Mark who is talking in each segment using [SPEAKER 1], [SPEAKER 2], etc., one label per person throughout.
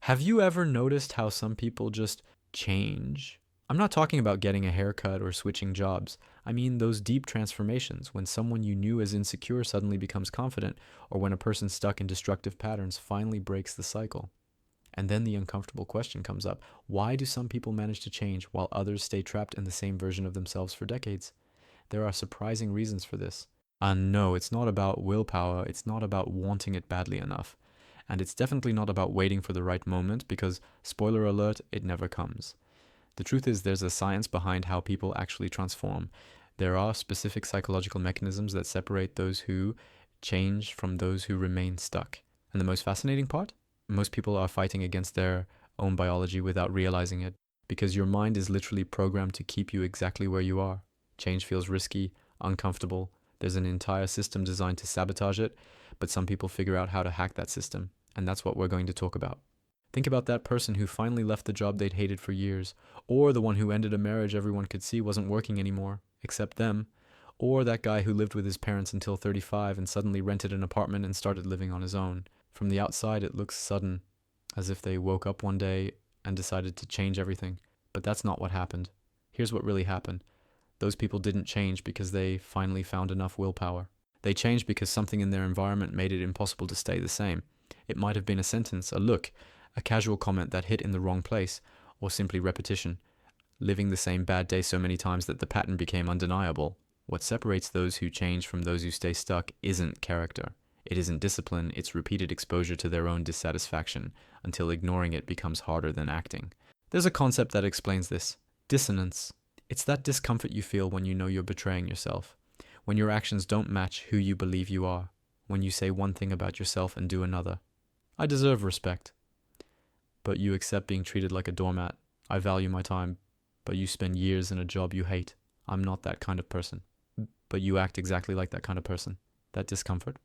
[SPEAKER 1] Have you ever noticed how some people just change? I'm not talking about getting a haircut or switching jobs. I mean those deep transformations when someone you knew as insecure suddenly becomes confident, or when a person stuck in destructive patterns finally breaks the cycle. And then the uncomfortable question comes up: why do some people manage to change while others stay trapped in the same version of themselves for decades? There are surprising reasons for this. And no, it's not about willpower, it's not about wanting it badly enough. And it's definitely not about waiting for the right moment because, spoiler alert, it never comes. The truth is, there's a science behind how people actually transform. There are specific psychological mechanisms that separate those who change from those who remain stuck. And the most fascinating part? Most people are fighting against their own biology without realizing it, because your mind is literally programmed to keep you exactly where you are. Change feels risky, uncomfortable. There's an entire system designed to sabotage it, but some people figure out how to hack that system, and that's what we're going to talk about. Think about that person who finally left the job they'd hated for years, or the one who ended a marriage everyone could see wasn't working anymore, except them, or that guy who lived with his parents until 35 and suddenly rented an apartment and started living on his own. From the outside, it looks sudden, as if they woke up one day and decided to change everything, but that's not what happened. Here's what really happened. Those people didn't change because they finally found enough willpower. They changed because something in their environment made it impossible to stay the same. It might have been a sentence, a look, a casual comment that hit in the wrong place, or simply repetition, living the same bad day so many times that the pattern became undeniable. What separates those who change from those who stay stuck isn't character. It isn't discipline, it's repeated exposure to their own dissatisfaction, until ignoring it becomes harder than acting. There's a concept that explains this: dissonance. It's that discomfort you feel when you know you're betraying yourself, when your actions don't match who you believe you are, when you say one thing about yourself and do another. I deserve respect, but you accept being treated like a doormat. I value my time, but you spend years in a job you hate. I'm not that kind of person, but you act exactly like that kind of person. That discomfort,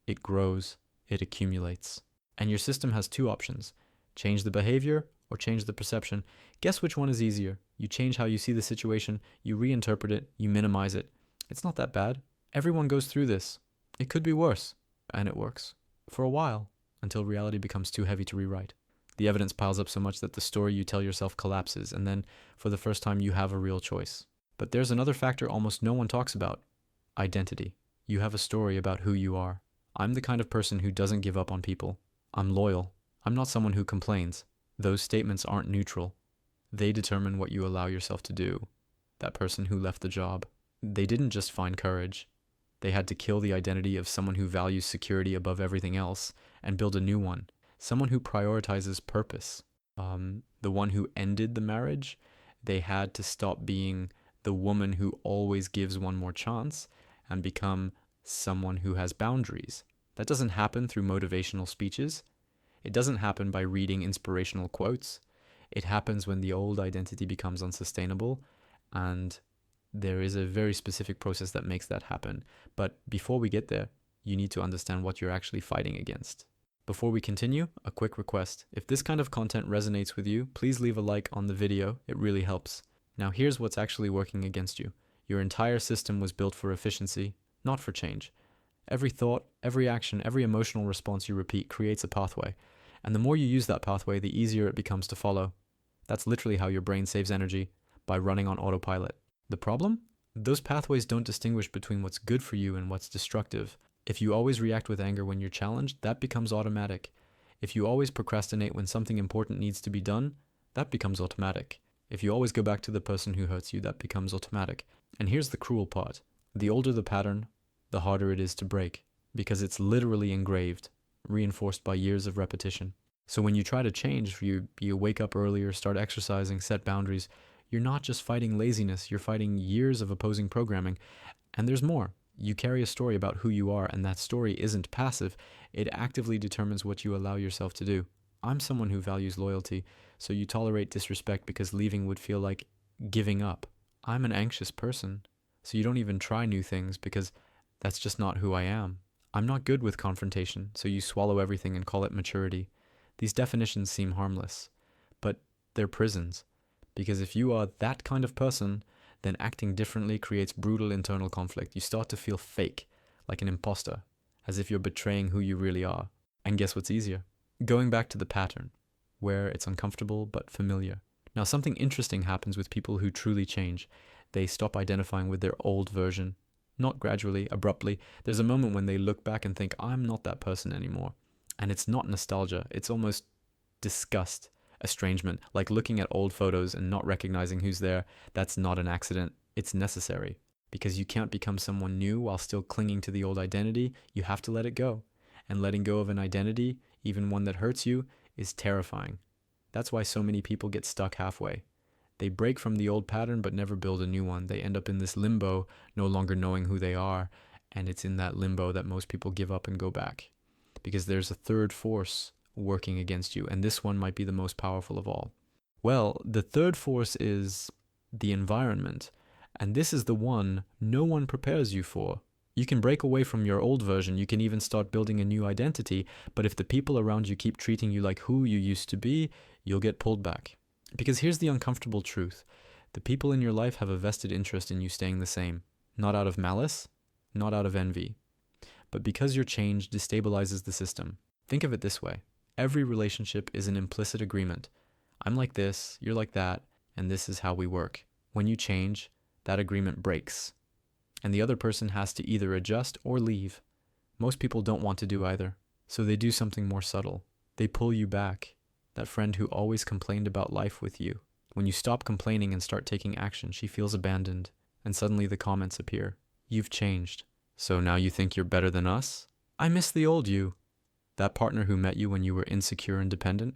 [SPEAKER 1] it grows, it accumulates. And your system has two options: change the behavior or change the perception. Guess which one is easier? You change how you see the situation, you reinterpret it, you minimize it. It's not that bad. Everyone goes through this. It could be worse. And it works. For a while, until reality becomes too heavy to rewrite. The evidence piles up so much that the story you tell yourself collapses, and then, for the first time, you have a real choice. But there's another factor almost no one talks about: identity. You have a story about who you are. I'm the kind of person who doesn't give up on people. I'm loyal. I'm not someone who complains. Those statements aren't neutral. They determine what you allow yourself to do. That person who left the job, they didn't just find courage. They had to kill the identity of someone who values security above everything else and build a new one. Someone who prioritizes purpose. The one who ended the marriage, they had to stop being the woman who always gives one more chance and become someone who has boundaries. That doesn't happen through motivational speeches. It doesn't happen by reading inspirational quotes. It happens when the old identity becomes unsustainable, and there is a very specific process that makes that happen. But before we get there, you need to understand what you're actually fighting against. Before we continue, a quick request. If this kind of content resonates with you, please leave a like on the video. It really helps. Now here's what's actually working against you. Your entire system was built for efficiency, not for change. Every thought, every action, every emotional response you repeat creates a pathway. And the more you use that pathway, the easier it becomes to follow. That's literally how your brain saves energy, by running on autopilot. The problem? Those pathways don't distinguish between what's good for you and what's destructive. If you always react with anger when you're challenged, that becomes automatic. If you always procrastinate when something important needs to be done, that becomes automatic. If you always go back to the person who hurts you, that becomes automatic. And here's the cruel part. The older the pattern, the harder it is to break, because it's literally engraved, reinforced by years of repetition. So when you try to change, you wake up earlier, start exercising, set boundaries, you're not just fighting laziness, you're fighting years of opposing programming. And there's more. You carry a story about who you are, and that story isn't passive. It actively determines what you allow yourself to do. I'm someone who values loyalty, so you tolerate disrespect because leaving would feel like giving up. I'm an anxious person, so you don't even try new things because that's just not who I am. I'm not good with confrontation, so you swallow everything and call it maturity. These definitions seem harmless, but they're prisons. Because if you are that kind of person, then acting differently creates brutal internal conflict. You start to feel fake, like an imposter, as if you're betraying who you really are. And guess what's easier? Going back to the pattern. where it's uncomfortable but familiar. Now, something interesting happens with people who truly change. They stop identifying with their old version. Not gradually, abruptly. There's a moment when they look back and think, I'm not that person anymore. And it's not nostalgia. It's almost disgust, estrangement, like looking at old photos and not recognizing who's there. That's not an accident. It's necessary. Because you can't become someone new while still clinging to the old identity. You have to let it go. And letting go of an identity, even one that hurts you, is terrifying. That's why so many people get stuck halfway. They break from the old pattern but never build a new one. They end up in this limbo, no longer knowing who they are. And it's in that limbo that most people give up and go back. Because there's a third force working against you, and this one might be the most powerful of all. Well, the third force is the environment. And this is the one no one prepares you for. You can break away from your old version. You can even start building a new identity. But if the people around you keep treating you like who you used to be, you'll get pulled back. Because here's the uncomfortable truth. The people in your life have a vested interest in you staying the same. Not out of malice, not out of envy, but because your change destabilizes the system. Think of it this way. Every relationship is an implicit agreement. I'm like this, you're like that, and this is how we work. When you change, that agreement breaks. And the other person has to either adjust or leave. Most people don't want to do either. So they do something more subtle. They pull you back. That friend who always complained about life with you. When you stop complaining and start taking action, she feels abandoned. And suddenly the comments appear. You've changed. So now you think you're better than us? I miss the old you. That partner who met you when you were insecure and dependent,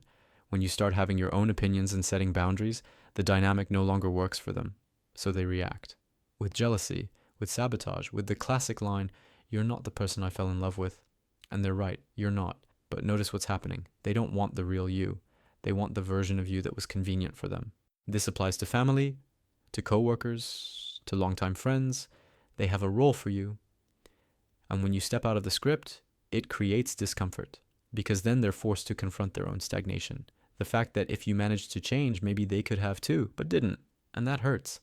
[SPEAKER 1] when you start having your own opinions and setting boundaries, the dynamic no longer works for them. So they react. With jealousy, with sabotage, with the classic line, you're not the person I fell in love with. And they're right, you're not. But notice what's happening. They don't want the real you. They want the version of you that was convenient for them. This applies to family, to coworkers, to longtime friends. They have a role for you. And when you step out of the script, it creates discomfort, because then they're forced to confront their own stagnation. The fact that if you managed to change, maybe they could have too, but didn't. And that hurts.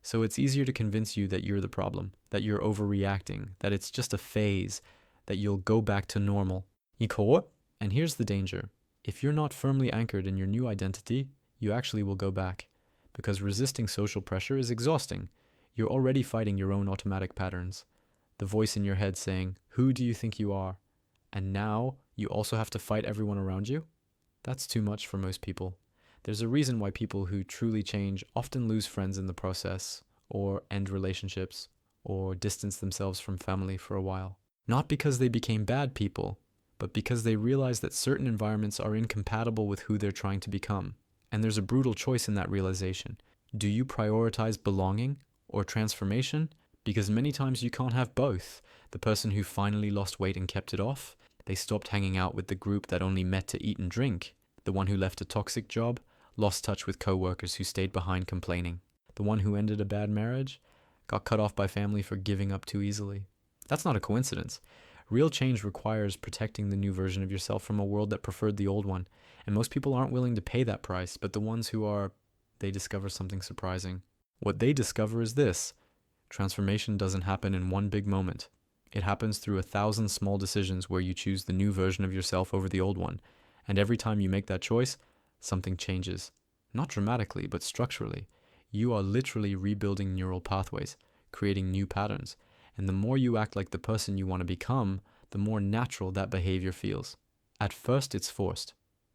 [SPEAKER 1] So it's easier to convince you that you're the problem, that you're overreacting, that it's just a phase, that you'll go back to normal. And here's the danger. If you're not firmly anchored in your new identity, you actually will go back. Because resisting social pressure is exhausting. You're already fighting your own automatic patterns. The voice in your head saying, who do you think you are? And now you also have to fight everyone around you? That's too much for most people. There's a reason why people who truly change often lose friends in the process, or end relationships, or distance themselves from family for a while. Not because they became bad people, but because they realize that certain environments are incompatible with who they're trying to become. And there's a brutal choice in that realization. Do you prioritize belonging or transformation? Because many times you can't have both. The person who finally lost weight and kept it off, they stopped hanging out with the group that only met to eat and drink. The one who left a toxic job, lost touch with coworkers who stayed behind complaining. The one who ended a bad marriage, got cut off by family for giving up too easily. That's not a coincidence. Real change requires protecting the new version of yourself from a world that preferred the old one. And most people aren't willing to pay that price, but the ones who are, they discover something surprising. What they discover is this. Transformation doesn't happen in one big moment. It happens through 1,000 small decisions where you choose the new version of yourself over the old one. And every time you make that choice, something changes. Not dramatically, but structurally. You are literally rebuilding neural pathways, creating new patterns. And the more you act like the person you want to become, the more natural that behavior feels. At first, it's forced.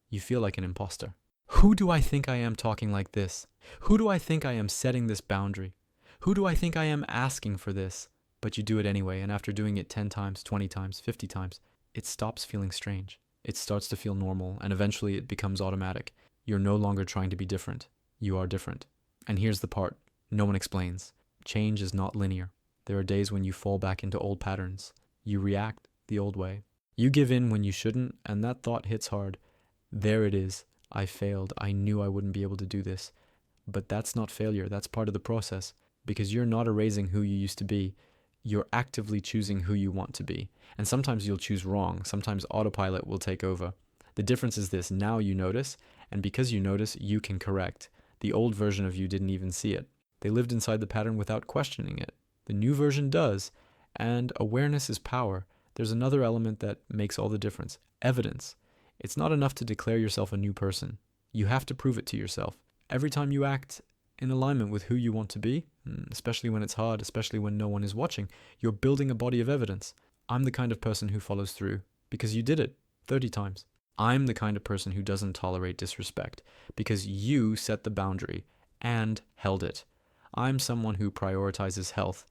[SPEAKER 1] You feel like an imposter. Who do I think I am talking like this? Who do I think I am setting this boundary? Who do I think I am asking for this? But you do it anyway, and after doing it 10 times, 20 times, 50 times, it stops feeling strange. It starts to feel normal, and eventually it becomes automatic. You're no longer trying to be different. You are different. And here's the part no one explains. Change is not linear. There are days when you fall back into old patterns. You react the old way. You give in when you shouldn't, and that thought hits hard. There it is. I failed. I knew I wouldn't be able to do this. But that's not failure. That's part of the process. Because you're not erasing who you used to be. You're actively choosing who you want to be. And sometimes you'll choose wrong. Sometimes autopilot will take over. The difference is this. Now you notice, and because you notice, you can correct. The old version of you didn't even see it. They lived inside the pattern without questioning it. The new version does, and awareness is power. There's another element that makes all the difference. Evidence. It's not enough to declare yourself a new person. You have to prove it to yourself. Every time you act in alignment with who you want to be, especially when it's hard, especially when no one is watching, you're building a body of evidence. I'm the kind of person who follows through because you did it 30 times. I'm the kind of person who doesn't tolerate disrespect because you set the boundary and held it. I'm someone who prioritizes health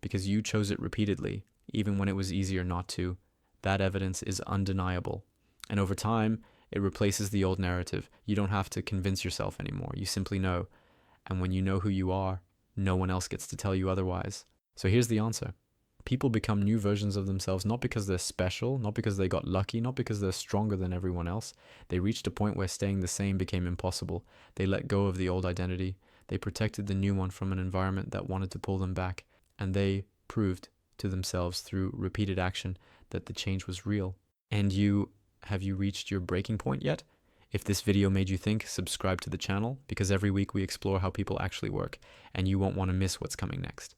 [SPEAKER 1] because you chose it repeatedly, even when it was easier not to. That evidence is undeniable. And over time, it replaces the old narrative. You don't have to convince yourself anymore. You simply know. And when you know who you are, no one else gets to tell you otherwise. So here's the answer. People become new versions of themselves not because they're special, not because they got lucky, not because they're stronger than everyone else. They reached a point where staying the same became impossible. They let go of the old identity. They protected the new one from an environment that wanted to pull them back. And they proved to themselves through repeated action that the change was real. And have you reached your breaking point yet? If this video made you think, subscribe to the channel because every week we explore how people actually work and you won't want to miss what's coming next.